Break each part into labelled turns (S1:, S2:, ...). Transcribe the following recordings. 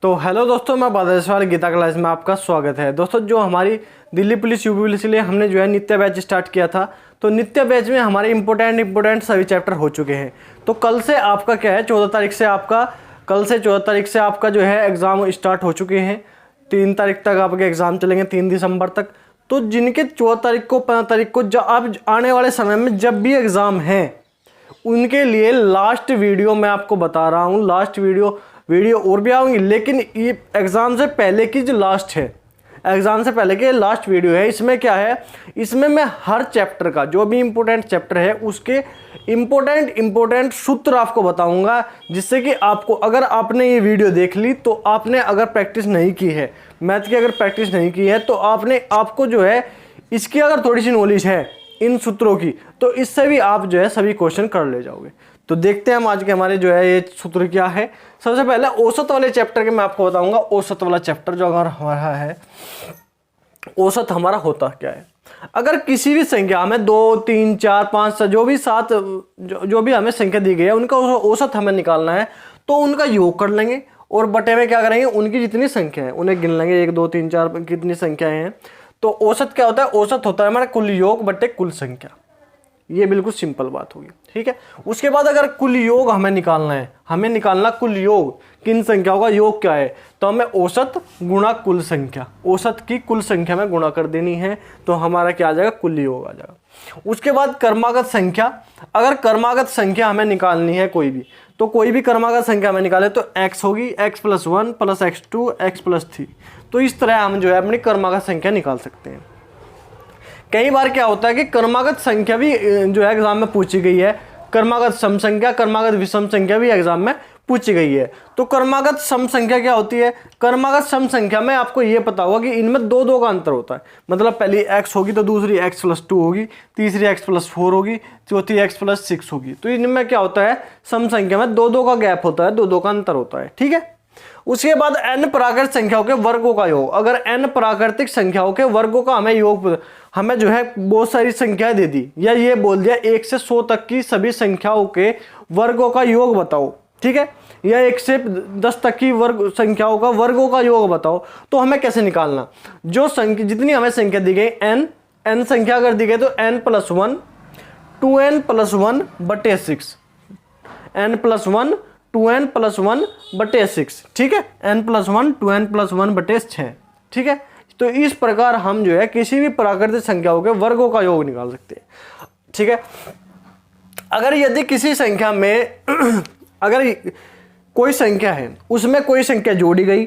S1: तो हेलो दोस्तों, मैं बादल सवाल गीता क्लास में आपका स्वागत है। दोस्तों, जो हमारी दिल्ली पुलिस यूपी पुलिस के लिए हमने जो है नित्य बैच स्टार्ट किया था, तो नित्य बैच में हमारे इंपॉर्टेंट सभी चैप्टर हो चुके हैं। तो कल से आपका क्या है, 14 तारीख से आपका जो है एग्ज़ाम स्टार्ट हो चुके हैं। 3 तारीख तक आपके एग्ज़ाम चलेंगे, 3 दिसंबर तक। तो जिनके 14 तारीख को 15 तारीख को जब अब आने वाले समय में जब भी एग्ज़ाम है, उनके लिए लास्ट वीडियो मैं आपको बता रहा हूँ। लास्ट वीडियो और भी आऊँगी, लेकिन ये एग्ज़ाम से पहले की जो लास्ट है, एग्ज़ाम से पहले के लास्ट वीडियो है। इसमें क्या है, इसमें मैं हर चैप्टर का जो भी इम्पोर्टेंट चैप्टर है उसके इम्पोर्टेंट सूत्र आपको बताऊंगा, जिससे कि आपको, अगर आपने ये वीडियो देख ली तो आपने अगर प्रैक्टिस नहीं की है, मैथ की अगर प्रैक्टिस नहीं की है, तो आपको जो है इसकी अगर थोड़ी सी नॉलेज है इन सूत्रों की, तो इससे भी आप जो है सभी क्वेश्चन कर ले जाओगे। तो देखते हैं हम आज के हमारे जो है ये सूत्र क्या है। सबसे पहले औसत वाले चैप्टर के मैं आपको बताऊंगा। औसत वाला चैप्टर जो अगर हमारा है, औसत हमारा होता क्या है। अगर किसी भी संख्या हमें 2, 3, 4, 5 जो भी 7 जो भी हमें संख्या दी गई है, उनका औसत हमें निकालना है। तो उनका योग कर लेंगे और बटे में क्या करेंगे, उनकी जितनी संख्या है उन्हें गिन लेंगे, 1, 2, 3, 4 कितनी संख्याएं हैं। तो औसत क्या होता है, औसत होता है हमारा कुल योग बटे कुल संख्या। ये बिल्कुल सिंपल बात होगी, ठीक है। उसके बाद अगर कुल योग हमें निकालना है, हमें निकालना कुल योग, किन संख्याओं का योग क्या है, तो हमें औसत गुणा कुल संख्या, औसत की कुल संख्या में गुणा कर देनी है, तो हमारा क्या आ जाएगा, कुल योग आ जाएगा। उसके बाद कर्मागत संख्या, अगर कर्मागत संख्या हमें निकालनी है कोई भी, तो कोई भी कर्मागत संख्या हमें निकाले तो x होगी, x + 1 + x2 x + 3। तो इस तरह हम जो है अपनी कर्मागत संख्या निकाल सकते हैं। कई बार क्या होता है कि कर्मागत संख्या भी जो है एग्जाम में पूछी गई है, कर्मागत सम संख्या, कर्मागत विषम संख्या भी एग्जाम में पूछी गई है। तो कर्मागत सम संख्या क्या होती है, कर्मागत सम संख्या में आपको ये पता होगा कि इनमें 2 का अंतर होता है। मतलब पहली x होगी तो दूसरी x + 2 होगी, तीसरी x + 4 होगी, चौथी x + 6 होगी। तो इनमें क्या होता है, सम संख्या में 2 का गैप होता है, 2 का अंतर होता है, ठीक है। उसके बाद n प्राकृतिक संख्याओं के वर्गों का योग। अगर n प्राकृतिक संख्याओं के वर्गों का हमें योग, हमें जो है बहुत सारी संख्याएं दे दी, या ये बोल दिया 1 से 100 तक की सभी संख्याओं के वर्गों का योग बताओ, ठीक है, या 1 से 10 तक की वर्ग संख्याओं का वर्गों का योग बताओ, तो हमें कैसे निकालना, जो संख्या जितनी हमें संख्या दी गई n संख्या अगर दी गई तो n + 1 2n + 1 बटे 6, n + 1 2n + 1 बटे 6, ठीक है, n + 1 2n + 1 बटे 6, ठीक है। तो इस प्रकार हम जो है किसी भी प्राकृतिक संख्याओं के वर्गों का योग निकाल सकते हैं, ठीक है। अगर यदि किसी संख्या में अगर कोई संख्या है, उसमें कोई संख्या जोड़ी गई,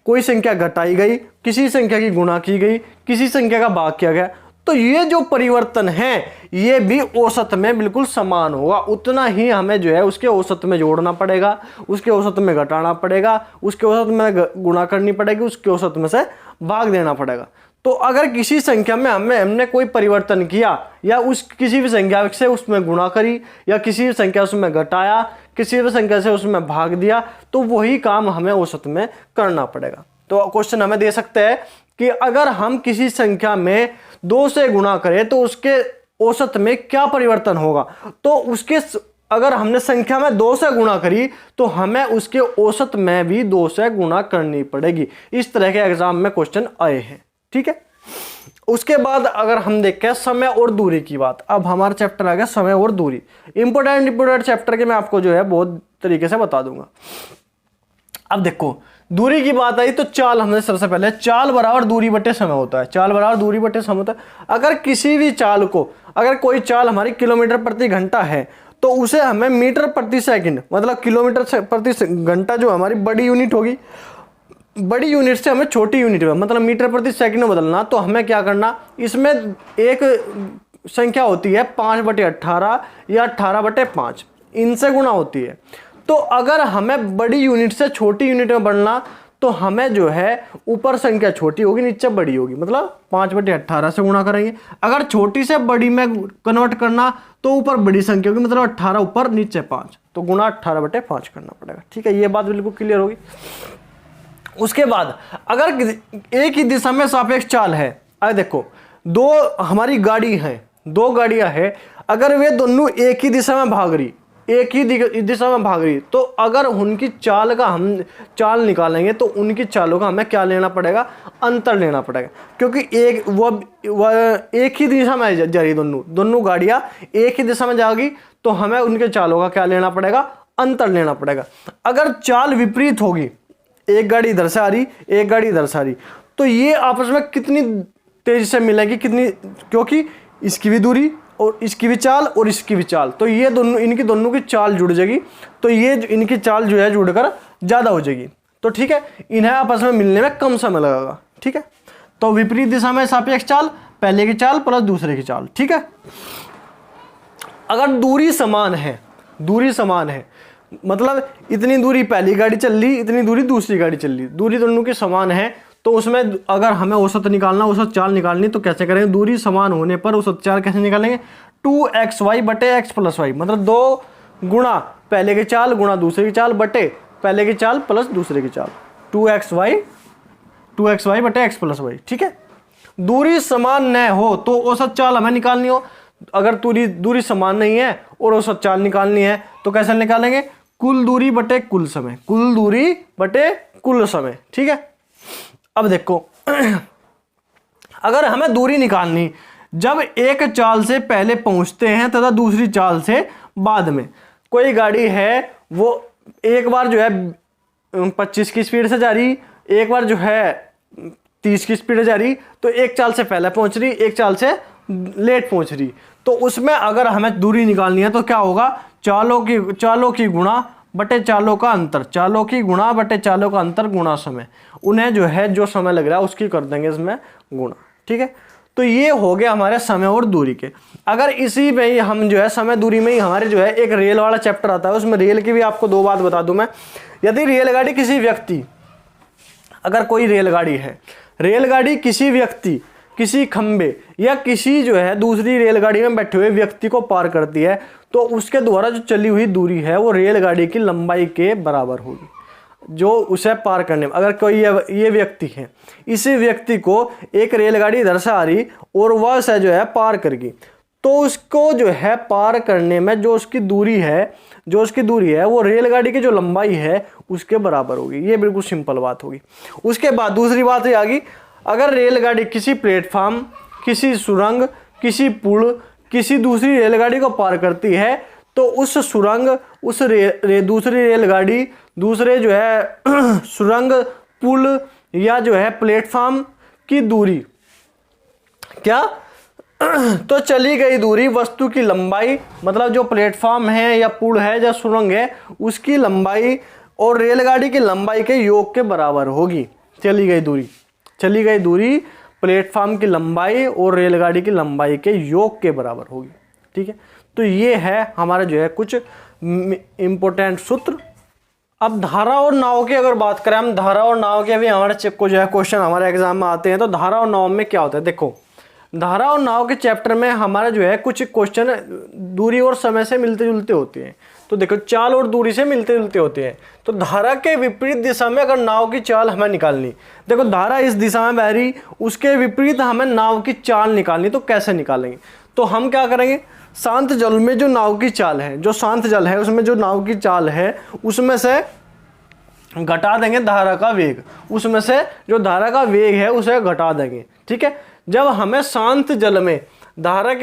S1: कोई संख्या घटाई गई, किसी संख्या की गुणा की गई, किसी संख्या का भाग किया गया, तो ये जो परिवर्तन है ये भी औसत में बिल्कुल समान होगा। उतना ही हमें जो है उसके औसत में जोड़ना पड़ेगा, उसके औसत में घटाना पड़ेगा, उसके औसत में गुणा करनी पड़ेगी, उसके औसत में से भाग देना पड़ेगा। तो अगर किसी संख्या में हमने कोई परिवर्तन किया, या उस किसी भी संख्या से उसमें गुणा करी, या किसी भी संख्या उसमें घटाया, किसी भी संख्या से उसमें भाग दिया, तो वही काम हमें औसत में करना पड़ेगा। तो क्वेश्चन हमें दे सकते हैं कि अगर हम किसी संख्या में 2 से गुणा करें तो उसके औसत में क्या परिवर्तन होगा। तो उसके अगर हमने संख्या में 2 से गुणा करी तो हमें उसके औसत में भी 2 से गुणा करनी पड़ेगी। इस तरह के एग्जाम में क्वेश्चन आए हैं, ठीक है। उसके बाद अगर हम देखें समय और दूरी की बात, अब हमारा चैप्टर आ गया समय और दूरी। इंपोर्टेंट चैप्टर के मैं आपको जो है बहुत तरीके से बता दूंगा। अब देखो, दूरी की बात आई तो चाल, हमने सबसे पहले चाल बराबर दूरी बटे समय होता है। चाल बराबर दूरी बटे समय होता है। अगर किसी भी चाल को, अगर कोई चाल हमारी किलोमीटर प्रति घंटा है, तो उसे हमें मीटर प्रति सेकंड, मतलब किलोमीटर प्रति घंटा जो हमारी बड़ी यूनिट होगी, बड़ी यूनिट से हमें छोटी यूनिट में, मतलब मीटर प्रति सेकंड में बदलना। तो हमें क्या करना, इसमें एक संख्या होती है 5/18 या 18/5, इनसे गुणा होती है। तो अगर हमें बड़ी यूनिट से छोटी यूनिट में बढ़ना, तो हमें जो है ऊपर संख्या छोटी होगी, नीचे बड़ी होगी, मतलब 5/18 से गुणा करेंगे। अगर छोटी से बड़ी में कन्वर्ट करना तो ऊपर बड़ी संख्या होगी, मतलब 18 ऊपर नीचे 5, तो गुणा 18/5 करना पड़ेगा, ठीक है। ये बात बिल्कुल क्लियर होगी। उसके बाद अगर एक ही दिशा में सापेक्ष चाल है, अरे देखो 2 हमारी गाड़ी है, 2 गाड़ियां हैं, अगर वे दोनों एक ही दिशा में भाग रही, एक ही दिशा में भाग रही, तो अगर उनकी चाल का हम चाल निकालेंगे तो उनकी चालों का हमें क्या लेना पड़ेगा, अंतर लेना पड़ेगा, क्योंकि वो एक ही दिशा में जा रही, दोनों गाड़ियाँ एक ही दिशा में जाएगी, तो हमें उनके चालों का क्या लेना पड़ेगा, अंतर लेना पड़ेगा। अगर चाल विपरीत होगी, एक गाड़ी इधर से आ रही, एक गाड़ी इधर से आ रही, तो ये आपस में कितनी तेजी से मिलेगी, कितनी, क्योंकि इसकी भी दूरी और इसकी भी चाल और इसकी भी चाल, तो ये दोनों, इनकी दोनों की चाल जुड़ जाएगी, तो ये इनकी चाल जो है जुड़कर ज़्यादा हो जाएगी। तो ठीक है, इन्हें आपस में मिलने में कम समय लगेगा। ठीक है, तो विपरीत दिशा में सापेक्ष चाल, पहले की चाल प्लस दूसरे की चाल। ठीक है, अगर दूरी समान है मतलब इतनी दूरी पहली गाड़ी चल रही, इतनी दूरी दूसरी गाड़ी चल रही, दूरी दोनों की समान है, तो उसमें अगर हमें औसत निकालना, औसत चाल निकालनी, तो कैसे करेंगे, दूरी समान होने पर औसत चाल कैसे निकालेंगे, 2xy बटे x प्लस वाई, मतलब 2 गुणा पहले की चाल गुणा दूसरे की चाल बटे पहले की चाल प्लस दूसरे की चाल, 2xy बटे x प्लस वाई। ठीक है, दूरी समान न हो तो औसत चाल हमें निकालनी हो, अगर दूरी समान नहीं है और औसत चाल निकालनी है तो कैसे निकालेंगे, कुल दूरी बटे कुल समय, कुल दूरी बटे कुल समय। ठीक है, अब देखो अगर हमें दूरी निकालनी जब एक चाल से पहले पहुंचते हैं तथा दूसरी चाल से बाद में, कोई गाड़ी है वो एक बार जो है 25 की स्पीड से जा रही, एक बार जो है 30 की स्पीड से जा रही, तो एक चाल से पहले पहुंच रही, एक चाल से लेट पहुंच रही, तो उसमें अगर हमें दूरी निकालनी है तो क्या होगा, चालों की गुणा बटे चालों का अंतर, चालों की गुणा बटे चालों का अंतर गुणा समय, उन्हें जो है जो समय लग रहा है उसकी कर देंगे इसमें गुणा। ठीक है, तो ये हो गया हमारे समय और दूरी के। अगर इसी में ही हम जो है समय दूरी में ही हमारे जो है एक रेल वाला चैप्टर आता है, उसमें रेल की भी आपको 2 बात बता दूं मैं। यदि रेलगाड़ी किसी व्यक्ति, अगर कोई रेलगाड़ी है, रेलगाड़ी किसी व्यक्ति, किसी खंबे या किसी जो है दूसरी रेलगाड़ी में बैठे हुए व्यक्ति को पार करती है, तो उसके द्वारा जो चली हुई दूरी है वो रेलगाड़ी की लंबाई के बराबर होगी, जो उसे पार करने में। अगर कोई ये व्यक्ति है, इसी व्यक्ति को एक रेलगाड़ी इधर से आ रही और वह उसे जो है पार कर गई, तो उसको जो है पार करने में जो उसकी दूरी है वो रेलगाड़ी की जो लंबाई है उसके बराबर होगी। ये बिल्कुल सिंपल बात होगी। उसके बाद दूसरी बात ये आ गई, अगर रेलगाड़ी किसी प्लेटफार्म, किसी सुरंग, किसी पुल, किसी दूसरी रेलगाड़ी को पार करती है, तो उस सुरंग, उस दूसरी रेलगाड़ी, दूसरे जो है सुरंग, पुल या जो है प्लेटफार्म की दूरी क्या तो चली गई दूरी वस्तु की लंबाई, मतलब जो प्लेटफार्म है या पुल है या सुरंग है उसकी लंबाई और रेलगाड़ी की लंबाई के योग के बराबर होगी। चली गई दूरी प्लेटफार्म की लंबाई और रेलगाड़ी की लंबाई के योग के बराबर होगी। ठीक है, तो ये है हमारा जो है कुछ इंपॉर्टेंट सूत्र। अब धारा और नाव की अगर बात करें, हम धारा और नाव के भी हमारे चेक को जो है क्वेश्चन हमारे एग्जाम में आते हैं, तो धारा और नाव में क्या होता है, देखो धारा और नाव के चैप्टर में हमारा जो है कुछ क्वेश्चन दूरी और समय से मिलते जुलते होते हैं। तो देखो चाल और दूरी से मिलते जुलते होते हैं, तो धारा के विपरीत दिशा में अगर नाव की चाल हमें निकालनी, देखो धारा इस दिशा में बह रही, उसके विपरीत हमें नाव की चाल निकालनी, तो कैसे निकालेंगे, तो हम क्या करेंगे, शांत जल में जो नाव की चाल है, जो शांत जल है उसमें जो नाव की चाल है उसमें से घटा देंगे धारा का वेग, उसमें से जो धारा का वेग है उसे घटा देंगे। ठीक है, जब हमें शांत जल में धारा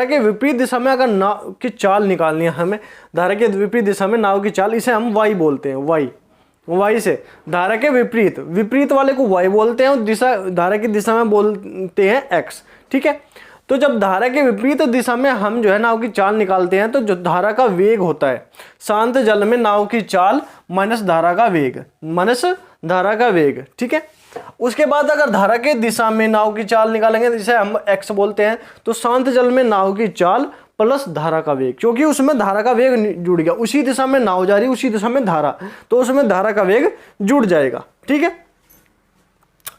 S1: के विपरीत दिशा में अगर नाव की चाल निकालनी है, हमें धारा के विपरीत दिशा में नाव की चाल, इसे हम वाई बोलते हैं, वाई से धारा के विपरीत वाले को वाई बोलते हैं, और धारा की दिशा में बोलते हैं एक्स। ठीक है, तो जब धारा के विपरीत दिशा में हम जो है नाव की चाल निकालते हैं, तो जो धारा का वेग होता है शांत जल में नाव की चाल माइनस धारा का वेग। ठीक है, उसके बाद अगर धारा के दिशा में नाव की चाल निकालेंगे जिसे हम x बोलते हैं, तो शांत जल में नाव की चाल प्लस धारा का वेग, क्योंकि उसमें धारा का वेग जुड़ गया, उसी दिशा में नाव जा रही उसी दिशा में धारा, तो उसमें धारा का वेग जुड़ जाएगा। ठीक है,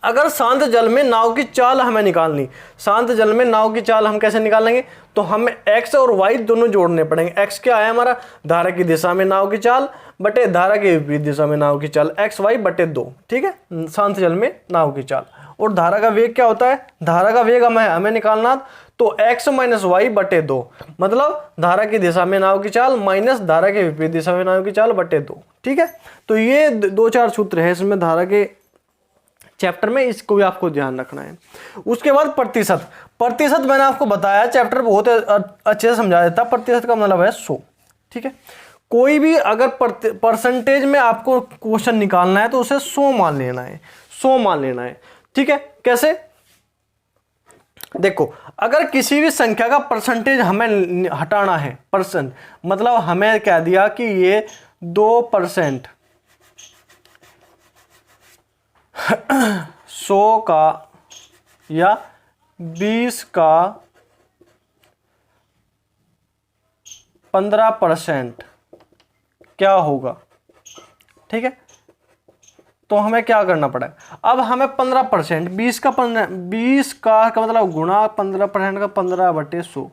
S1: अगर शांत जल में नाव की चाल हमें निकालनी, शांत जल में नाव की चाल हम कैसे निकालेंगे, तो हमें x और y दोनों जोड़ने पड़ेंगे। x क्या है हमारा, धारा की दिशा में नाव की चाल बटे धारा के विपरीत दिशा में नाव की चाल, xy बटे 2। ठीक है, शांत जल में नाव की चाल। और धारा का वेग क्या होता है, धारा का वेग हमें निकालना, तो तो x माइनस वाई बटे 2, मतलब धारा की दिशा में नाव की चाल माइनस धारा के विपरीत दिशा में नाव की चाल बटे 2। ठीक है, तो ये 2-4 सूत्र है इसमें धारा के चैप्टर में, इसको भी आपको ध्यान रखना है। उसके बाद प्रतिशत। प्रतिशत मैंने आपको बताया, चैप्टर बहुत अच्छे से समझा देता। प्रतिशत का मतलब है 100। ठीक है, कोई भी अगर परसेंटेज में आपको क्वेश्चन निकालना है तो उसे 100 मान लेना है, 100 मान लेना है। ठीक है, कैसे? देखो, अगर किसी भी संख्या का परसेंटेज हमें हटाना है, परसेंट मतलब हमें कह दिया कि ये 2% 100 का या 20 का 15% क्या होगा। ठीक है, तो हमें क्या करना पड़ेगा, अब हमें 15%, 20 का मतलब गुणा 15% का 15/100।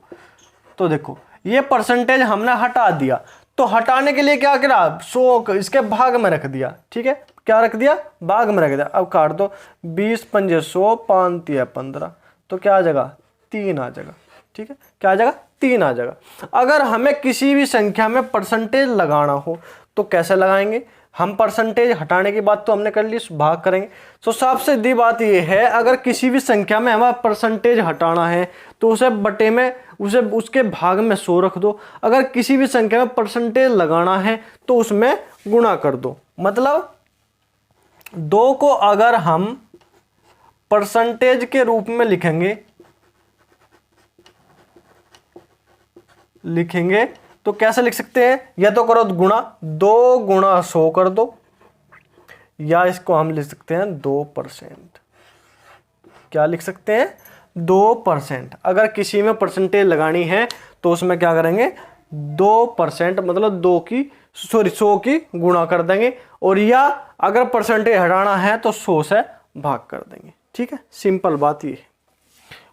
S1: तो देखो ये परसेंटेज हमने हटा दिया, तो हटाने के लिए क्या करा, 100 इसके भाग में रख दिया। ठीक है, क्या रख दिया, भाग में रख दिया। अब काट दो, 20 पंजे 100, 5 तिया 15, तो क्या आ जाएगा, 3 आ जाएगा। ठीक है, क्या आ जाएगा, 3 आ जाएगा। अगर हमें किसी भी संख्या में परसेंटेज लगाना हो तो कैसे लगाएंगे, हम परसेंटेज हटाने की बात तो हमने कर ली, भाग करेंगे। तो सबसे सीधी बात ये है, अगर किसी भी संख्या में हमें परसेंटेज हटाना है तो उसे बटे में, उसे उसके भाग में 100 रख दो। अगर किसी भी संख्या में परसेंटेज लगाना है तो उसमें गुणा कर दो। मतलब 2 को अगर हम परसेंटेज के रूप में लिखेंगे तो कैसे लिख सकते हैं, या तो करो गुणा, 2 गुणा 100 कर दो, या इसको हम लिख सकते हैं 2%। क्या लिख सकते हैं, 2%। अगर किसी में परसेंटेज लगानी है तो उसमें क्या करेंगे, 2% मतलब 100 की गुणा कर देंगे, और या अगर परसेंटेज हटाना है तो 100 से भाग कर देंगे। ठीक है, सिंपल बात ये है।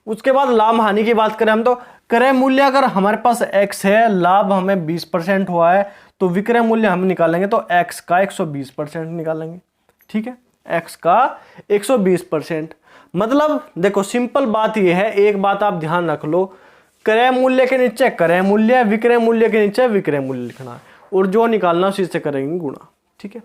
S1: उसके बाद लाभ हानि की बात करें हम, तो क्रय मूल्य अगर हमारे पास x है, लाभ हमें 20% हुआ है, तो विक्रय मूल्य हम निकालेंगे तो x का 120% निकालेंगे। ठीक है, x का 120%। मतलब देखो सिंपल बात ये है, एक बात आप ध्यान रख लो, क्रय मूल्य के नीचे क्रय मूल्य, विक्रय मूल्य के नीचे विक्रय मूल्य लिखना है, और जो निकालना उसी से करेंगे गुणा। ठीक है,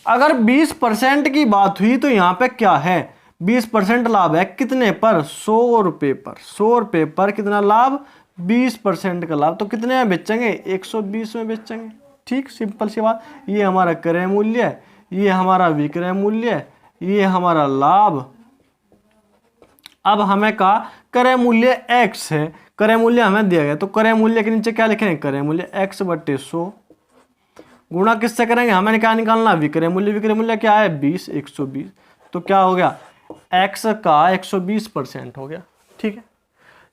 S1: अगर 20% की बात हुई तो यहाँ पे क्या है, 20% लाभ है, कितने पर, 100 रुपये पर। 100 रुपये पर कितना लाभ, 20% का लाभ, तो कितने में बेचेंगे, 120 में बेचेंगे। ठीक, सिंपल सी बात। ये हमारा क्रय मूल्य है, ये हमारा विक्रय मूल्य है, ये हमारा लाभ। अब हमें कहा क्रय मूल्य x है, क्रय मूल्य हमें दिया गया, तो क्रय मूल्य के नीचे क्या लिखेंगे, क्रय मूल्य x बटे 100 गुणा किससे करेंगे, हमें क्या निकालना, विक्रय मूल्य। विक्रय मूल्य क्या है, 20, 120, तो क्या हो गया, x का 120% हो गया। ठीक है,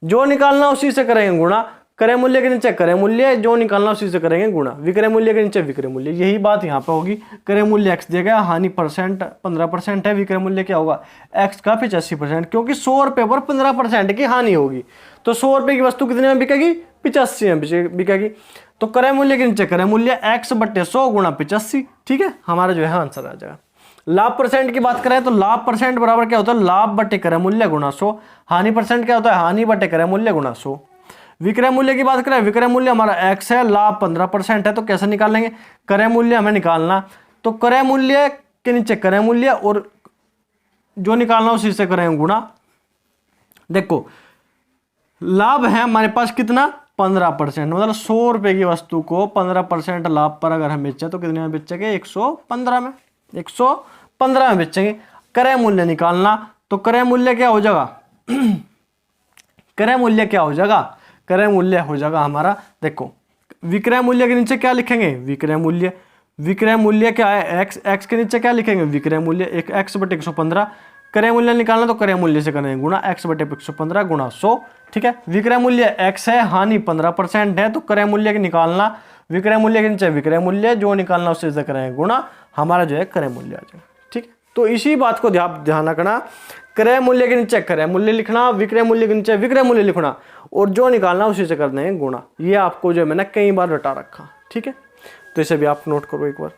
S1: जो निकालना उसी से करेंगे गुणा, क्रय मूल्य के नीचे क्रय मूल्य, जो निकालना उसी से करेंगे गुणा, विक्रय मूल्य के नीचे विक्रय मूल्य। यही बात यहाँ पे होगी, क्रय मूल्य x दिया गया, हानि 15% है, विक्रय मूल्य क्या होगा, x का 85%, क्योंकि 100 रुपये पर 15% की हानि होगी, तो 100 रुपये की वस्तु कितने में बिकेगी, 85 में बिकेगी। तो क्रय मूल्य के नीचे क्रय मूल्य, x बटे 100 गुणा 85। ठीक है, हमारा जो है आंसर आ जाएगा। लाभ परसेंट की बात करें तो लाभ परसेंट बराबर क्या होता है, लाभ बटे क्रय मूल्य गुणा 100। हानि परसेंट क्या होता है, हानि बटे क्रय मूल्य गुणा 100। विक्रय मूल्य की बात करें, विक्रय मूल्य हमारा x है, लाभ 15% है, तो कैसे निकालेंगे, क्रय मूल्य हमें निकालना, तो क्रय मूल्य के नीचे क्रय मूल्य, और जो निकालना उसी से करेंगे गुणा। देखो लाभ है हमारे पास कितना, 15%, मतलब 100 रुपये की वस्तु को 15% लाभ पर अगर हम बेचें तो कितने में बेचेंगे, 115 में, 115 में बेचेंगे। क्रय मूल्य निकालना, तो क्रय मूल्य क्या हो जाएगा क्रय मूल्य क्या हो जाएगा, क्रय मूल्य हो जाएगा हमारा, देखो विक्रय मूल्य के नीचे क्या लिखेंगे, विक्रय मूल्य। विक्रय मूल्य क्या है, x के नीचे क्या लिखेंगे, विक्रय मूल्य, x बटे 115। क्रय मूल्य निकालना तो क्रय मूल्य से करेंगे गुणा, x बटे 115 गुणा 100। ठीक है, विक्रय मूल्य x है, हानि 15% है, तो क्रय मूल्य की निकालना, विक्रय मूल्य के नीचे विक्रय मूल्य, जो निकालना उससे से करेंगे गुणा, हमारा जो है क्रय मूल्य आ जाएगा। ठीक है, तो इसी बात को ध्यान रखना, क्रय मूल्य के नीचे क्रय मूल्य लिखना, विक्रय मूल्य के नीचे विक्रय मूल्य लिखना, और जो निकालना उसी से कर देंगे गुणा। ये आपको जो है मैंने कई बार रटा रखा। ठीक है, तो इसे भी आप नोट करो एक बार।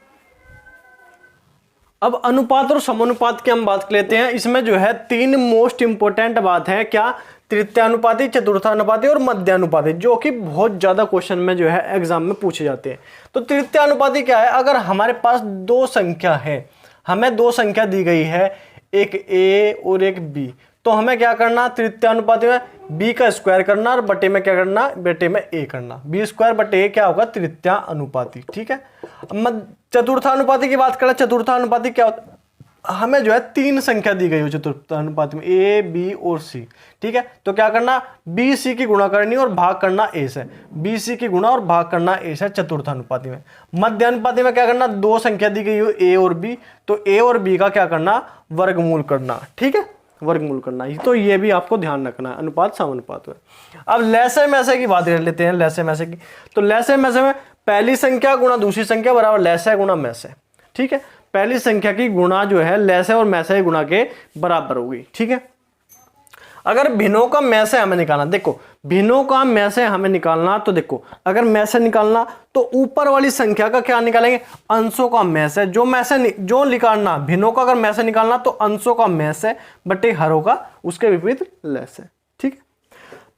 S1: अब अनुपात और समानुपात की हम बात कर लेते हैं। इसमें जो है 3 मोस्ट इंपोर्टेंट बात है, क्या? तृतीयानुपाती, चतुर्थानुपाती और मध्यानुपाती, जो कि बहुत ज्यादा क्वेश्चन में जो है एग्जाम में पूछे जाते हैं। तो तृतीयानुपाती क्या है? अगर हमारे पास 2 संख्या है, हमें 2 संख्या दी गई है, एक a और एक b, तो हमें क्या करना? तृतीयानुपाती में b का स्क्वायर करना और बटे में क्या करना? बटे में a करना। b स्क्वायर बटे a क्या होगा? तृतीयानुपाती। ठीक है। अब चतुर्थानुपाती की बात करें, चतुर्थानुपाती क्या होता है? हमें जो है 3 संख्या दी गई हो चतुर्थानुपाती में, a b और c। ठीक है, तो क्या करना? b c की गुणा करनी और भाग करना a से, b c की गुणा और भाग करना a से चतुर्थानुपाती में। मध्यानुपाती में क्या करना? 2 संख्या दी गई हो a और b, तो a और b का क्या करना? वर्गमूल करना। ठीक है, वर्गमूल करना। तो ये भी आपको ध्यान रखना है अनुपात समानुपात में। अब लैसे मैसे की बात कर लेते हैं, लैसे मैसे की। तो लैसे मैसे में पहली संख्या गुणा दूसरी संख्या बराबर लैसे गुणा मैसे। ठीक है, पहली संख्या की गुणा जो है लैसे और मैसे गुणा के बराबर होगी। ठीक है, अगर भिन्नों का मैसे हमें निकालना, देखो भिन्नों का मैसे हमें निकालना, तो देखो अगर मैसे निकालना तो ऊपर वाली संख्या का क्या निकालेंगे? अंशों का मैसे। जो निकालना भिन्नों का, अगर मैसे निकालना तो अंशों का मैसे बटे हरों का उसके विपरीत लैसे। ठीक है,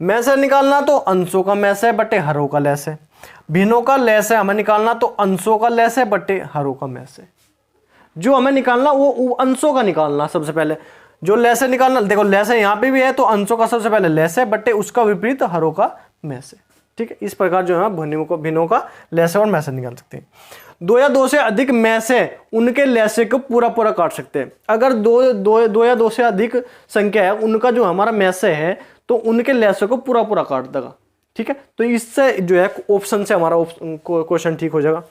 S1: मैसे निकालना तो अंशों का मैसे बटे हरों का लैसे। भिन्नों का लैसे हमें निकालना तो अंशों का लैसे बटे हरों का मैसे। जो हमें निकालना वो अंशों का निकालना सबसे पहले। जो लैसे निकालना, देखो लैसे यहाँ पे भी है तो अंशों का सबसे पहले लैसे बटे उसका विपरीत हरों का मैसे। ठीक है, इस प्रकार जो है भिन्नों का लैसे और मैसे निकाल सकते हैं। 2 या 2 से अधिक मैसे उनके लैसे को पूरा पूरा काट सकते हैं। अगर 2 या 2 से अधिक संख्या है, उनका जो हमारा मैसे है तो उनके लैसे को पूरा पूरा काट देगा। ठीक है, तो इससे जो है ऑप्शन से हमारा क्वेश्चन ठीक हो जाएगा।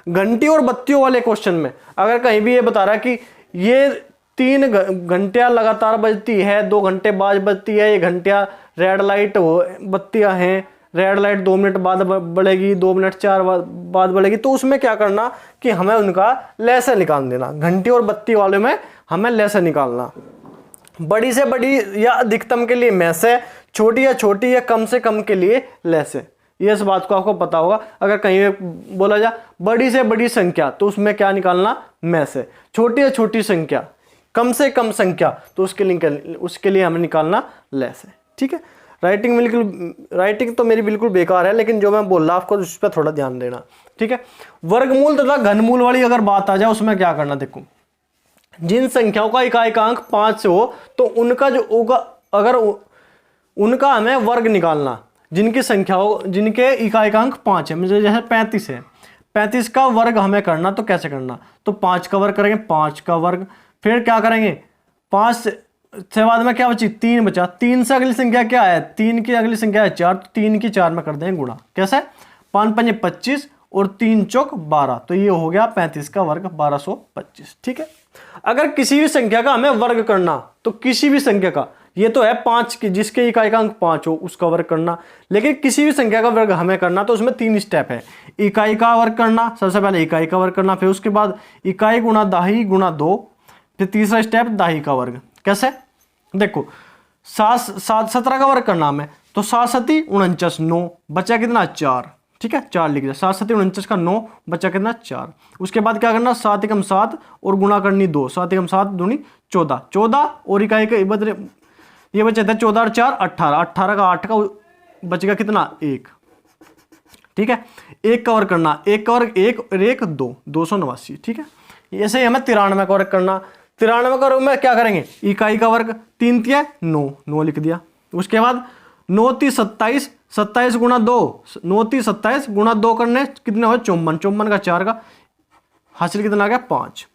S1: घंटी और बत्तियों वाले क्वेश्चन में अगर कहीं भी ये बता रहा है कि ये 3 घंटियां लगातार बजती है, 2 घंटे बाद बजती है, ये घंटियां रेड लाइट बत्तियां हैं, रेड लाइट 2 मिनट बाद बढ़ेगी, 2 मिनट 4 बाद बढ़ेगी, तो उसमें क्या करना कि हमें उनका लैसे निकाल देना। घंटी और बत्ती वाले में हमें लैसे निकालना। बड़ी से बड़ी या अधिकतम के लिए मैसे, छोटी या छोटी या कम से कम के लिए लैसे। ये इस बात को आपको पता होगा। अगर कहीं बोला जा बड़ी से बड़ी संख्या तो उसमें क्या निकालना? मैसे। छोटी या छोटी संख्या, कम से कम संख्या, तो उसके लिए हमें निकालना लैसे। ठीक है, राइटिंग तो मेरी बिल्कुल बेकार है, लेकिन जो मैं बोल रहा आपको उस पर थोड़ा ध्यान देना। ठीक है, वर्गमूल तथा घनमूल वाली अगर बात आ जाए उसमें क्या करना? देखो जिन संख्याओं का इकाइकांक 5 से हो तो उनका जो होगा, अगर उनका हमें वर्ग निकालना। जिनकी संख्याओं जिनके इकाइकांक 5 है, मुझे जैसे 35 है, 35 का वर्ग हमें करना, तो कैसे करना? तो 5 का वर्ग करेंगे, 5 का वर्ग, फिर क्या करेंगे? 5 से बाद में क्या बची? 3 बचा। 3 से अगली संख्या क्या है? 3 की अगली संख्या है 4, तो 3 की 4 में कर देंगे गुणा। कैसे? 5 पंजे 25 और 3 चौक 12, तो ये हो गया 35 का वर्ग 1225। ठीक है, अगर किसी भी संख्या का हमें वर्ग करना, तो किसी भी संख्या का, ये तो है 5 की जिसके इकाइकांक 5 हो उसका वर्ग करना, लेकिन किसी भी संख्या का वर्ग हमें करना तो उसमें 3 स्टेप है। इकाई का वर्ग करना, सबसे पहले इकाई का वर्ग करना, फिर उसके बाद इकाई गुणा दाही गुणा 2, फिर तीसरा स्टेप दाही का वर्ग। कैसे? देखो 17 का वर्ग करना हमें, तो 7 सती 49, 9 बचा कितना? 4। ठीक है, 4 लिख दिया। 7 सती 49 का 9 बचा कितना? 4। उसके बाद क्या करना? 7 एकम 7 और गुणा करनी 2, 7 एकम 7 दूनी 14, 14 और इकाई के बदले ये बचे थे 14 और 4 18, 18 का 8 का बचेगा कितना? 1। ठीक है, 1 का वर्ग करना, 1 का वर्ग 1 और 1 2, 289। ठीक है, ऐसे ही हमें 93 का वर्ग करना। 93 का वर्ग में क्या करेंगे? इकाई का वर्ग 3 तिया 9, 9 लिख दिया। उसके बाद 9 ती 27, 27 गुणा 2, 9 ती 27 गुणा 2 करने कितने हो? 54, 54 का 4 का हासिल कितना आ गया? 5।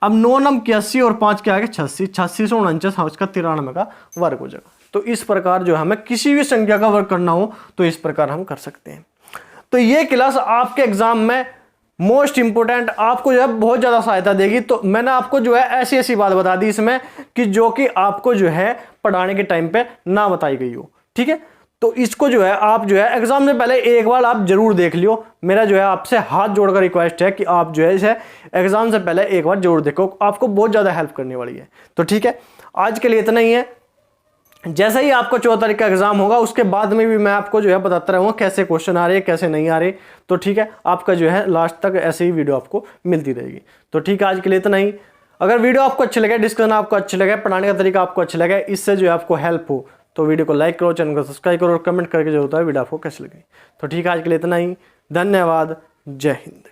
S1: अब 9 नम 81 और 5 क्या आ गया? 86, 86 से 49 उसका 93 का वर्ग हो जाएगा। तो इस प्रकार जो हमें किसी भी संख्या का वर्ग करना हो तो इस प्रकार हम कर सकते हैं। तो ये क्लास आपके एग्जाम में मोस्ट इंपोर्टेंट, आपको जो है बहुत ज़्यादा सहायता देगी। तो मैंने आपको जो है ऐसी ऐसी बात बता दी इसमें कि जो कि आपको जो है पढ़ाने के टाइम पे ना बताई गई हो। ठीक है, तो इसको जो है आप जो है एग्जाम से पहले एक बार आप जरूर देख लियो। मेरा जो है आपसे हाथ जोड़कर रिक्वेस्ट है कि आप जो है इसे एग्जाम से पहले एक बार जरूर देखो, आपको बहुत ज़्यादा हेल्प करने वाली है। तो ठीक है, आज के लिए इतना ही है। जैसे ही आपको 14 तारीख का एग्जाम होगा उसके बाद में भी मैं आपको जो है बताता रहूँगा कैसे क्वेश्चन आ रहे हैं कैसे नहीं आ रहे। तो ठीक है, आपका जो है लास्ट तक ऐसे ही वीडियो आपको मिलती रहेगी। तो ठीक है, आज के लिए इतना ही। अगर वीडियो आपको अच्छी लगे, डिस्कशन आपको अच्छी लगे, पढ़ाने का तरीका आपको अच्छा लगे, इससे जो है आपको हेल्प हो तो वीडियो को लाइक करो, चैनल को सब्सक्राइब करो और कमेंट करके जो होता है वीडियो आपको कैसी लगी। तो ठीक है, आज के लिए इतना ही। धन्यवाद। जय हिंद।